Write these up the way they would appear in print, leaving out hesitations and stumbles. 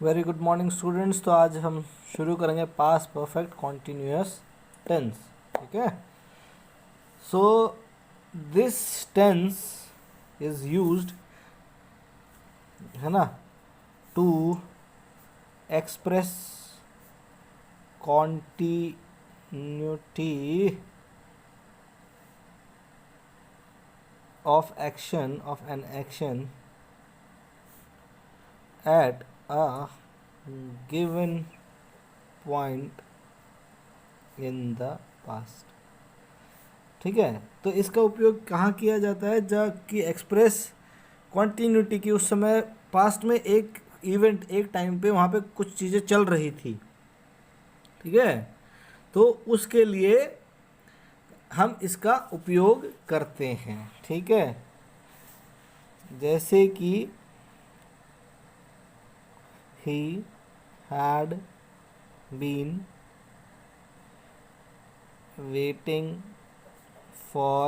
Very good morning students. तो आज हम शुरू करेंगे पास्ट परफेक्ट कॉन्टिन्यूअस टेंस। ठीक है। So this tense is used, है ना, to express continuity of an action at a given point in the past। ठीक है। तो इसका उपयोग कहाँ किया जाता है? जब कि एक्सप्रेस कॉन्टीन्यूटी की, उस समय पास्ट में एक इवेंट, एक टाइम पे वहाँ पे कुछ चीज़ें चल रही थी। ठीक है। तो उसके लिए हम इसका उपयोग करते हैं। ठीक है। जैसे कि he had been waiting for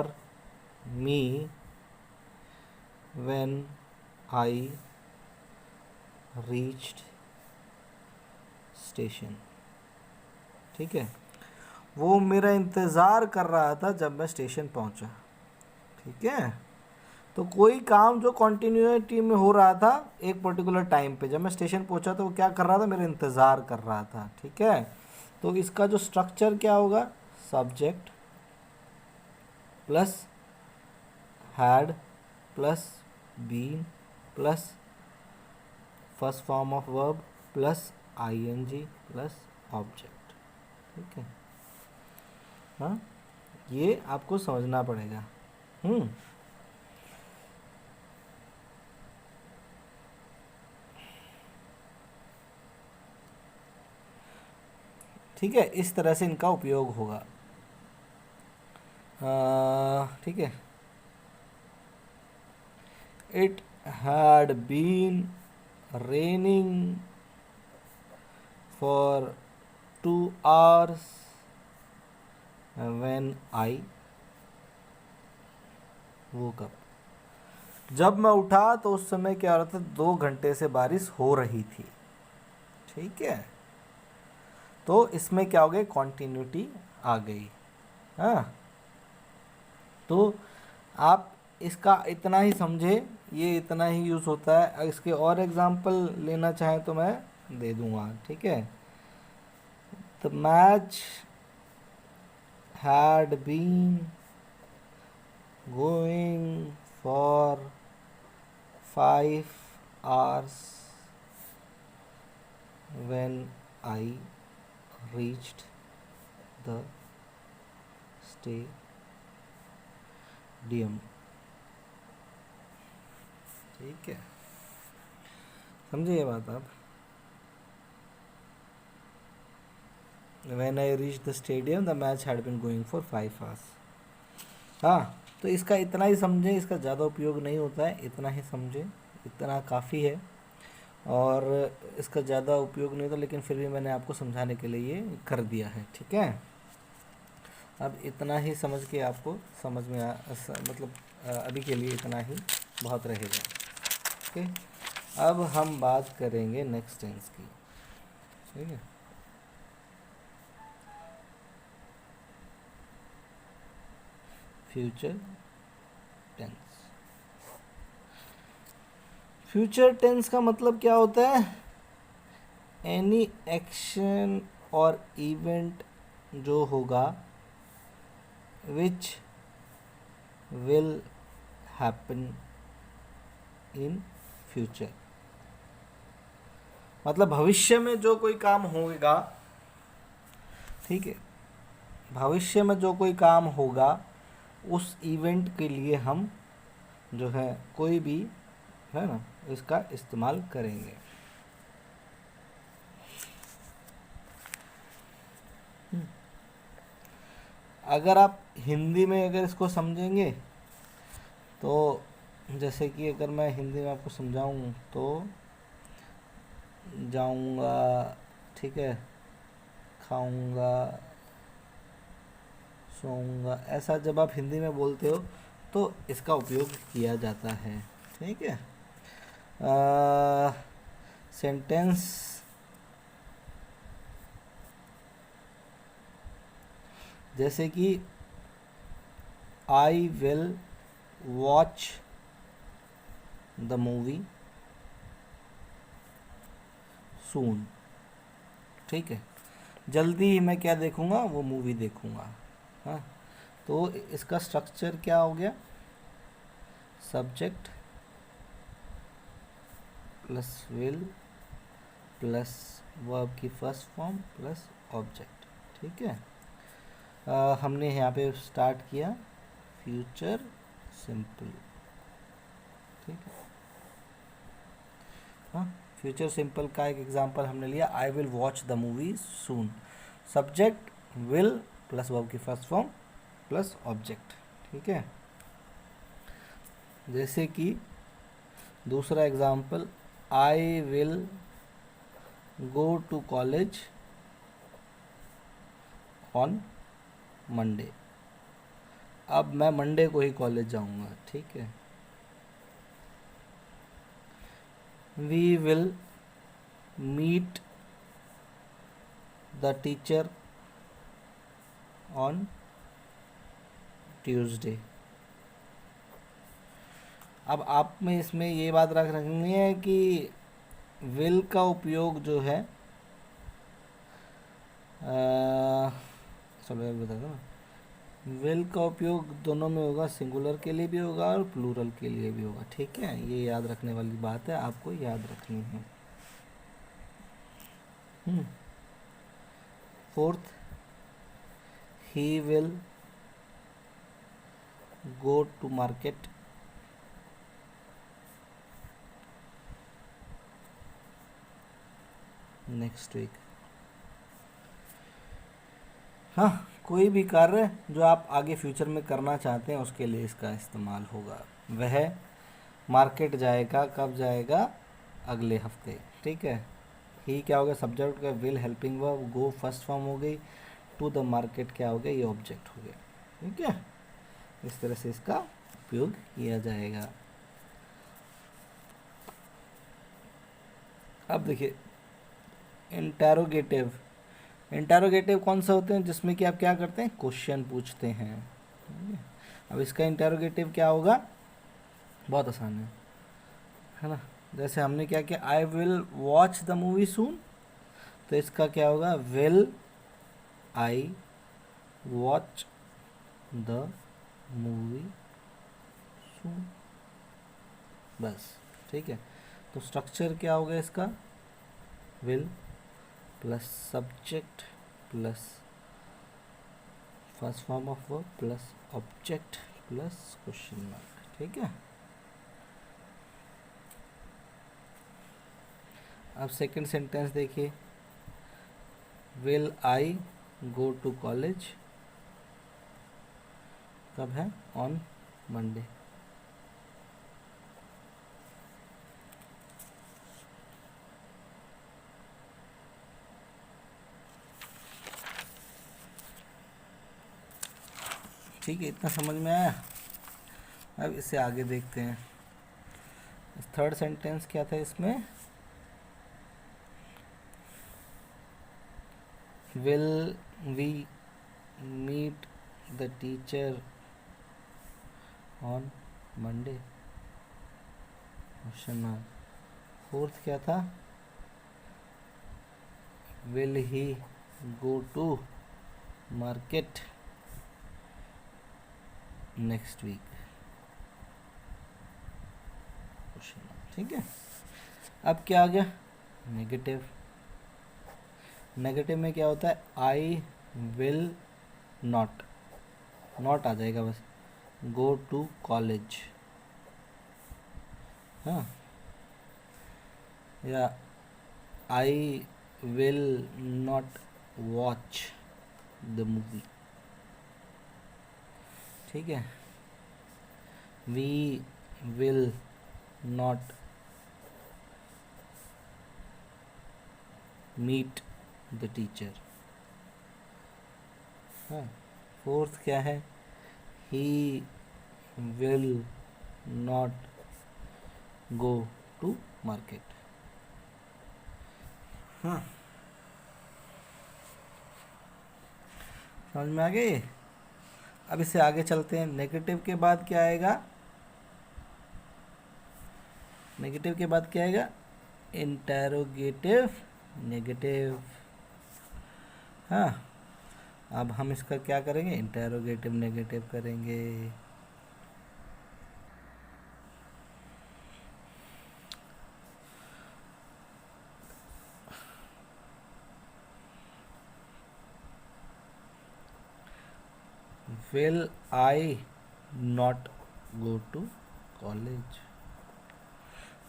me when I reached station। ठीक है। वो मेरा इंतज़ार कर रहा था जब मैं स्टेशन पहुंचा। ठीक है। तो कोई काम जो कॉन्टीन्यूटी में हो रहा था एक पर्टिकुलर टाइम पे, जब मैं स्टेशन पहुंचा तो वो क्या कर रहा था? मेरा इंतज़ार कर रहा था। ठीक है। तो इसका जो स्ट्रक्चर क्या होगा? Subject plus had plus been plus first form of verb plus ING plus object. ठीक है। हाँ, ये आपको समझना पड़ेगा। ठीक है। इस तरह से इनका उपयोग होगा। ठीक है। It had been raining for 2 hours when I woke up। जब मैं उठा तो उस समय क्या हो रहा था? 2 घंटे से बारिश हो रही थी। ठीक है। तो इसमें क्या हो गई? कॉन्टिन्यूटी आ गई। हाँ, तो आप इसका इतना ही समझे, ये इतना ही यूज़ होता है। इसके और एग्जांपल लेना चाहें तो मैं दे दूंगा। ठीक है। The match had been going for 5 hours when I reached the stadium। ठीक है। समझे ये बात आप? When I reached the stadium, the match had been going for 5 hours। हाँ, तो इसका इतना ही समझे, इसका ज़्यादा उपयोग नहीं होता है। इतना ही समझे, इतना काफ़ी है। और इसका ज़्यादा उपयोग नहीं होता, लेकिन फिर भी मैंने आपको समझाने के लिए ये कर दिया है। ठीक है। अब इतना ही समझ के आपको समझ में मतलब अभी के लिए इतना ही बहुत रहेगा। ओके। अब हम बात करेंगे नेक्स्ट टेंस की। ठीक है। Future tense. फ्यूचर टेंस का मतलब क्या होता है? एनी एक्शन और इवेंट जो होगा which will happen in future. मतलब भविष्य में जो कोई काम होगा। ठीक है। भविष्य में जो कोई काम होगा उस इवेंट के लिए हम जो है कोई भी, है ना, इसका इस्तेमाल करेंगे। अगर आप हिंदी में अगर इसको समझेंगे तो, जैसे कि अगर मैं हिंदी में आपको समझाऊं तो, जाऊंगा, ठीक है, खाऊंगा, सोऊंगा, ऐसा जब आप हिंदी में बोलते हो तो इसका उपयोग किया जाता है। ठीक है। सेंटेंस जैसे कि I will watch the movie soon. ठीक है, जल्दी ही मैं क्या देखूंगा, वो मूवी देखूंगा। हाँ, तो इसका स्ट्रक्चर क्या हो गया, subject plus will plus verb की फर्स्ट फॉर्म प्लस ऑब्जेक्ट। ठीक है, हमने यहाँ पे स्टार्ट किया फ्यूचर सिंपल। ठीक है, हाँ, फ्यूचर सिंपल का एक एग्जांपल हमने लिया, I will watch the movie soon. Subject will plus verb की फर्स्ट फॉर्म प्लस ऑब्जेक्ट। ठीक है, जैसे कि दूसरा example, I will go to college on Monday. अब मैं मंडे को ही कॉलेज जाऊंगा। ठीक है, we will meet the teacher on Tuesday. अब आप में इसमें ये बात रखनी है कि विल का उपयोग जो है, चलो बता दो ना, विल का उपयोग दोनों में होगा, सिंगुलर के लिए भी होगा और प्लूरल के लिए भी होगा। ठीक है, ये याद रखने वाली बात है, आपको याद रखनी है। Fourth, he will go to market next week. हाँ, कोई भी कार्य जो आप आगे फ्यूचर में करना चाहते हैं उसके लिए इसका इस्तेमाल होगा। वह मार्केट जाएगा, कब जाएगा, अगले हफ्ते। ठीक है, ही क्या हो गया, सब्जेक्ट का, will helping verb, go first form हो गई, टू द मार्केट क्या हो गया, ये ऑब्जेक्ट हो गया। ठीक है, इस तरह से इसका उपयोग किया जाएगा। अब देखिए इंटेरोगेटिव। इंटेरोगेटिव कौन सा होते हैं, जिसमें कि आप क्या करते हैं, क्वेश्चन पूछते हैं। अब इसका इंटेरोगेटिव क्या होगा, बहुत आसान है ना। जैसे हमने क्या किया, I will watch the movie soon, तो इसका क्या होगा, will I watch the movie soon, बस। ठीक है, तो स्ट्रक्चर क्या होगा इसका, will plus subject plus first form of verb plus object plus question mark. ठीक है, अब सेकंड सेंटेंस देखिए, will I go to college, कब है, ऑन मंडे। ठीक है, इतना समझ में आया। अब इसे आगे देखते हैं। थर्ड सेंटेंस क्या था इसमें, will we meet the teacher on Monday, question mark. Fourth क्या था, will he go to market next week, question mark. ठीक है, अब क्या आ गया, नेगेटिव। नेगेटिव में क्या होता है, आई विल नॉट, नॉट आ जाएगा बस, गो टू कॉलेज। हाँ, या I will not watch the movie. ठीक है, we will not meet the teacher. हाँ, फोर्थ क्या है, he will not go to market. हाँ, समझ में आ गई। अब इससे आगे चलते हैं। नेगेटिव के बाद क्या आएगा? नेगेटिव के बाद क्या आएगा? Interrogative negative. हाँ, अब हम इसका क्या करेंगे? इंटेरोगेटिव नेगेटिव करेंगे। Will I not go to college?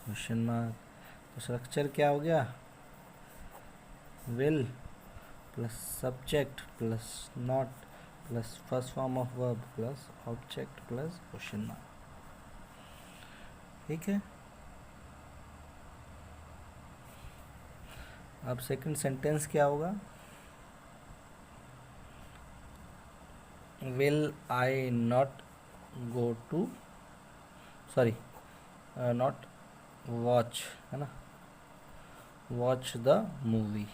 Question mark. तो स्ट्रक्चर क्या हो गया? Will plus subject plus not plus first form of verb plus object plus question mark. ठीक है। अब सेकंड सेंटेंस क्या होगा? Will I not go to, sorry not watch, है ना, वॉच द मूवी।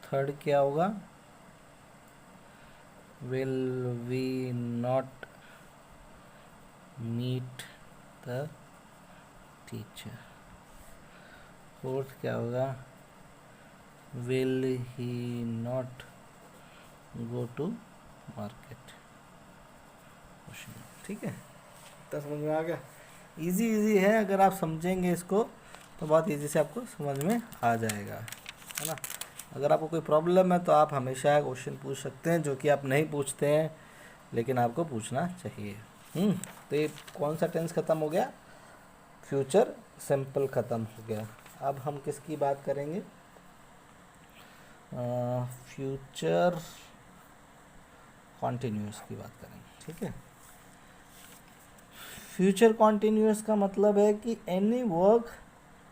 थर्ड क्या होगा? Will we not meet the teacher. Fourth क्या होगा? Will he not go to market. ठीक है, तो समझ में आ गया। इजी इजी है, अगर आप समझेंगे इसको तो बहुत इजी से आपको समझ में आ जाएगा, है ना। अगर आपको कोई प्रॉब्लम है तो आप हमेशा क्वेश्चन पूछ सकते हैं, जो कि आप नहीं पूछते हैं लेकिन आपको पूछना चाहिए। तो ये कौन सा टेंस ख़त्म हो गया? फ्यूचर सिंपल ख़त्म हो गया। अब हम किसकी बात करेंगे? फ्यूचर कॉन्टिन्यूस की बात करेंगे। ठीक है। फ्यूचर कॉन्टिन्यूस का मतलब है कि any work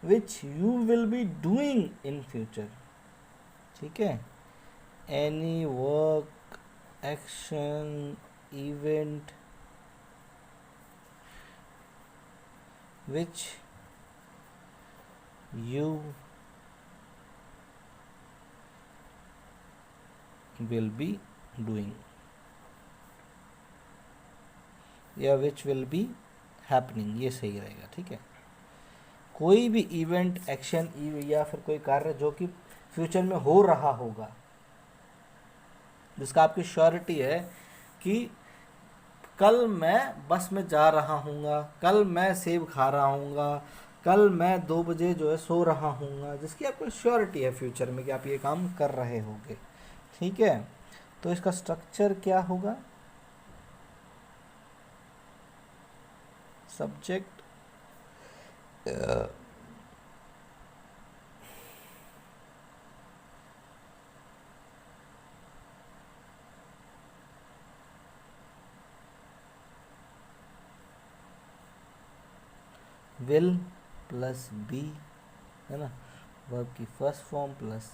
which you will be doing in future. ठीक है। Any work, action, event which you will be doing या which will be happening, ये सही रहेगा। ठीक है। कोई भी इवेंट, एक्शन या फिर कोई कार्य जो कि फ्यूचर में हो रहा होगा, जिसका आपकी श्योरिटी है कि कल मैं बस में जा रहा हूँगा, कल मैं सेब खा रहा हूँगा, कल मैं 2 बजे जो है सो रहा हूँगा, जिसकी आपको श्योरिटी है फ्यूचर में कि आप ये काम कर रहे होंगे। ठीक है। तो इसका स्ट्रक्चर क्या होगा? सब्जेक्ट विल प्लस बी, है ना, वर्ब की first form plus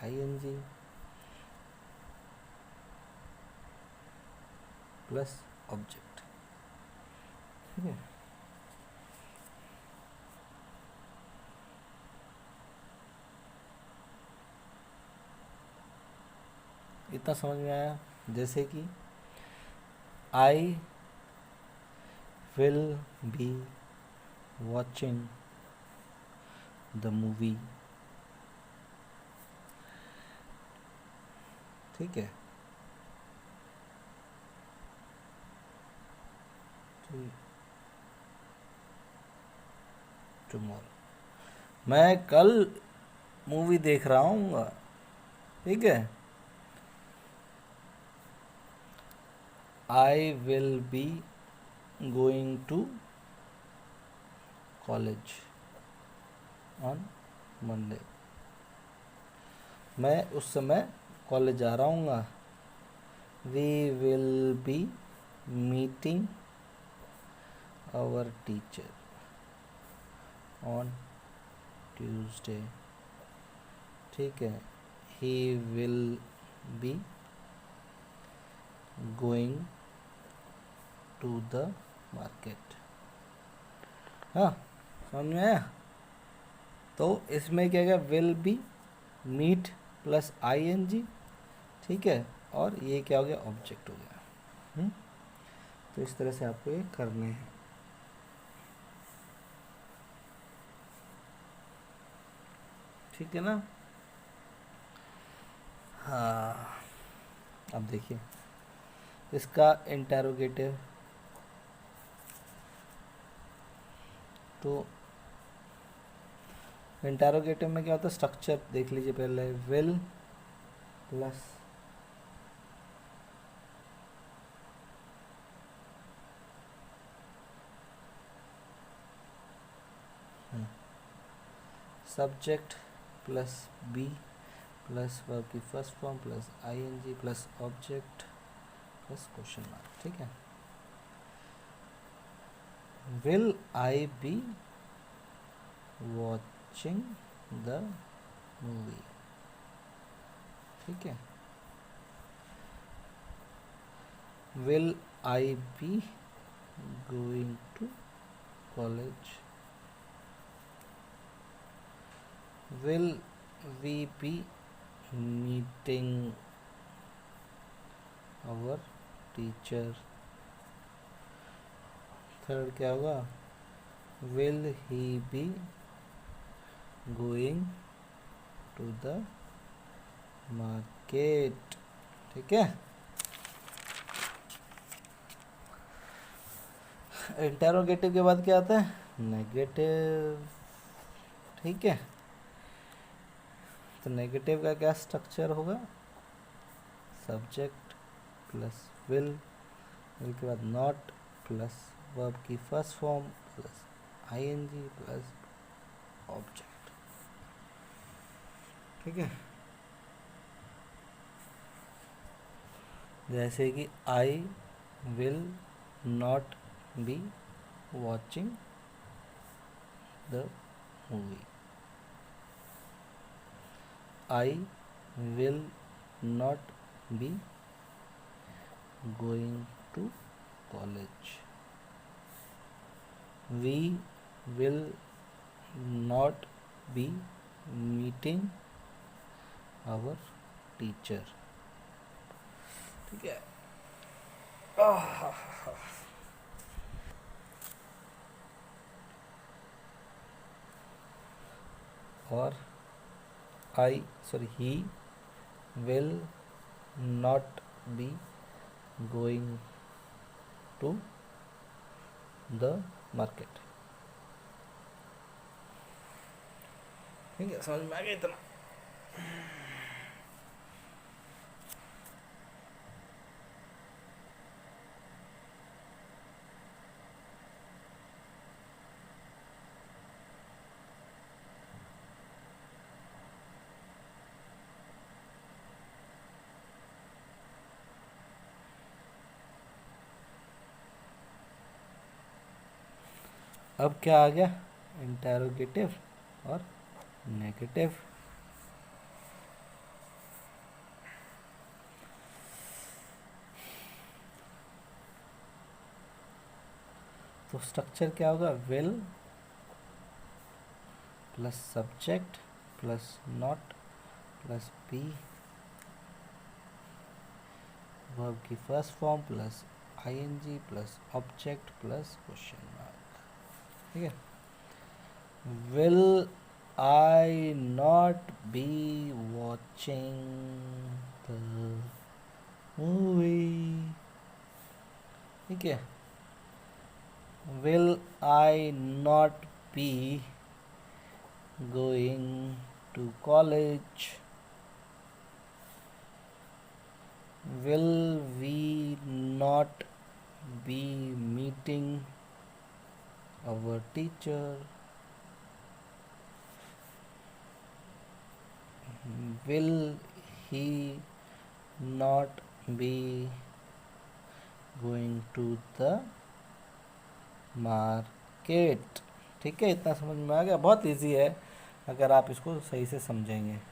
ING plus object. ठीक है। इतना समझ में आया? जैसे कि I will be watching the movie. ठीक है। टुमारो, मैं कल मूवी देख रहा हूँ। ठीक है। I will be going to college on Monday, मैं उस समय कॉलेज जा रहा हूँ। We will be meeting our teacher on Tuesday. ठीक है। He will be going to the market. हाँ, समझ में आया? तो इसमें क्या क्या, will be meet plus ing, ठीक है, और ये क्या हो गया, ऑब्जेक्ट हो गया। तो इस तरह से आपको ये करने हैं। ठीक है ना। हाँ, अब देखिए इसका इंटेरोगेटिव, तो इंटेरोगेटिव में क्या होता है, स्ट्रक्चर देख लीजिए पहले, will plus subject plus be plus verb की first form plus ing plus object plus question mark. ठीक है, will I be watching the movie. ठीक है, will I be going to college, will we be meeting our teacher. Third क्या होगा, will he be going to the market. ठीक है, interrogative के बाद क्या आता है, नेगेटिव। ठीक है, तो नेगेटिव का क्या स्ट्रक्चर होगा, सब्जेक्ट प्लस विल, विल के बाद नॉट प्लस वर्ब की first form plus ing plus object. ठीक है, जैसे कि I will not be watching the movie, I will not be going to college. We will not be meeting our teacher. ठीक है, और he will not be going to the market। ठीक है, समझ में आ गया इतना। अब क्या आ गया, इंटेरोगेटिव और नेगेटिव। तो स्ट्रक्चर क्या होगा, will plus subject plus not plus be verb की first form plus ing plus object plus question mark. ठीक है, will I not be watching the movie. ठीक है, will I not be going to college, will we not be meeting our teacher, will he not be going to the market। ठीक है, इतना समझ में आ गया, बहुत इजी है अगर आप इसको सही से समझेंगे।